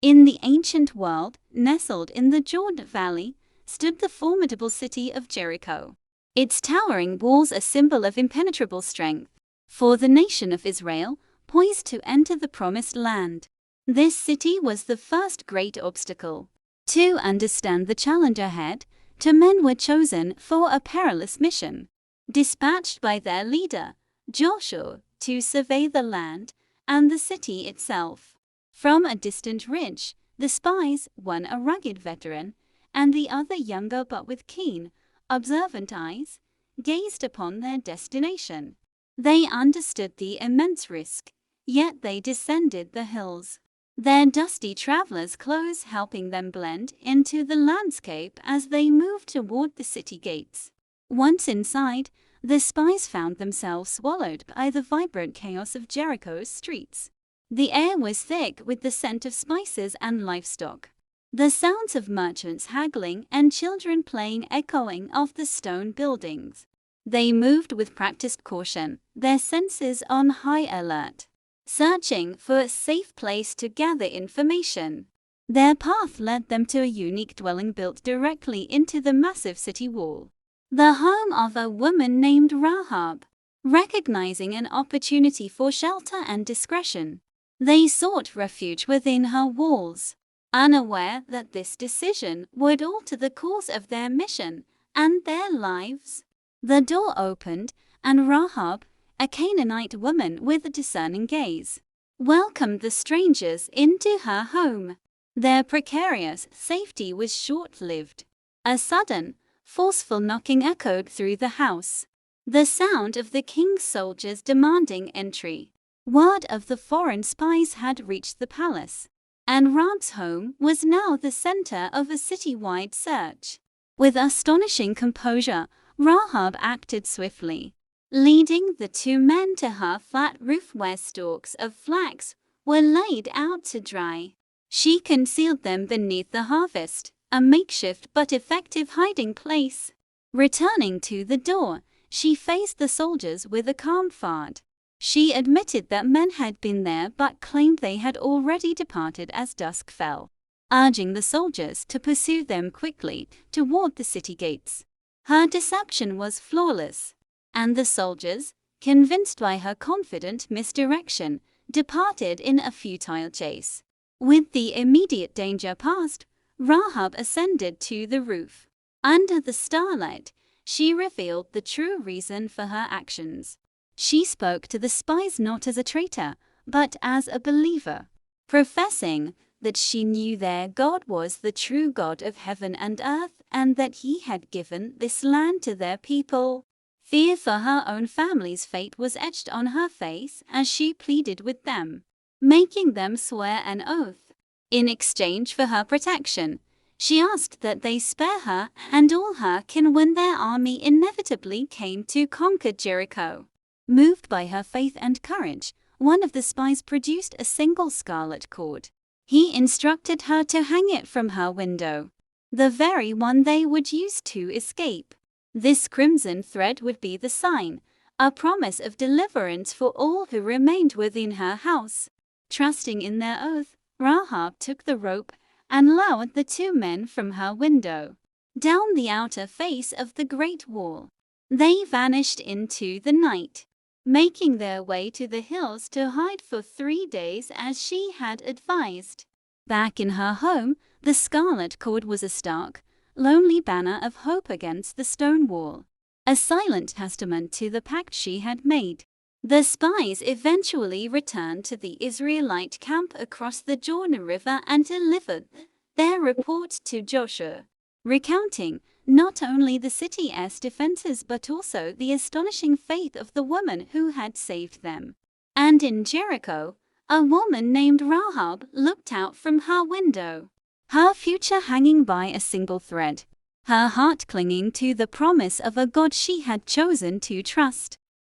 In the ancient world, nestled in the Jordan Valley, stood the formidable city of Jericho. Its towering walls a symbol of impenetrable strength for the nation of Israel, poised to enter the promised land. This city was the first great obstacle. To understand the challenge ahead, two men were chosen for a perilous mission, dispatched by their leader, Joshua, to survey the land and the city itself. From a distant ridge, the spies, one a rugged veteran, and the other younger but with keen, observant eyes, gazed upon their destination. They understood the immense risk, yet they descended the hills, their dusty travelers' clothes helping them blend into the landscape as they moved toward the city gates. Once inside, the spies found themselves swallowed by the vibrant chaos of Jericho's streets. The air was thick with the scent of spices and livestock, the sounds of merchants haggling and children playing echoing off the stone buildings. They moved with practiced caution, their senses on high alert, searching for a safe place to gather information. Their path led them to a unique dwelling built directly into the massive city wall, the home of a woman named Rahab. Recognizing an opportunity for shelter and discretion, they sought refuge within her walls, unaware that this decision would alter the course of their mission and their lives. The door opened, and Rahab, a Canaanite woman with a discerning gaze, welcomed the strangers into her home. Their precarious safety was short-lived. A sudden, forceful knocking echoed through the house, the sound of the king's soldiers demanding entry. Word of the foreign spies had reached the palace, and Rahab's home was now the center of a city-wide search. With astonishing composure, Rahab acted swiftly, leading the two men to her flat roof where stalks of flax were laid out to dry. She concealed them beneath the harvest, a makeshift but effective hiding place. Returning to the door, she faced the soldiers with a calm front. She admitted that men had been there but claimed they had already departed as dusk fell, urging the soldiers to pursue them quickly toward the city gates. Her deception was flawless, and the soldiers, convinced by her confident misdirection, departed in a futile chase. With the immediate danger past, Rahab ascended to the roof. Under the starlight, she revealed the true reason for her actions. She spoke to the spies not as a traitor, but as a believer, professing that she knew their God was the true God of heaven and earth, and that he had given this land to their people. Fear for her own family's fate was etched on her face as she pleaded with them, making them swear an oath. In exchange for her protection, she asked that they spare her and all her kin when their army inevitably came to conquer Jericho. Moved by her faith and courage, one of the spies produced a single scarlet cord. He instructed her to hang it from her window, the very one they would use to escape. This crimson thread would be the sign, a promise of deliverance for all who remained within her house. Trusting in their oath, Rahab took the rope and lowered the two men from her window, down the outer face of the great wall. They vanished into the night, making their way to the hills to hide for 3 days as she had advised. Back in her home, the scarlet cord was a stark, lonely banner of hope against the stone wall, a silent testament to the pact she had made. The spies eventually returned to the Israelite camp across the Jordan River and delivered their report to Joshua, recounting not only the city's defenses but also the astonishing faith of the woman who had saved them. And in Jericho, a woman named Rahab looked out from her window, her future hanging by a single thread, her heart clinging to the promise of a God she had chosen to trust.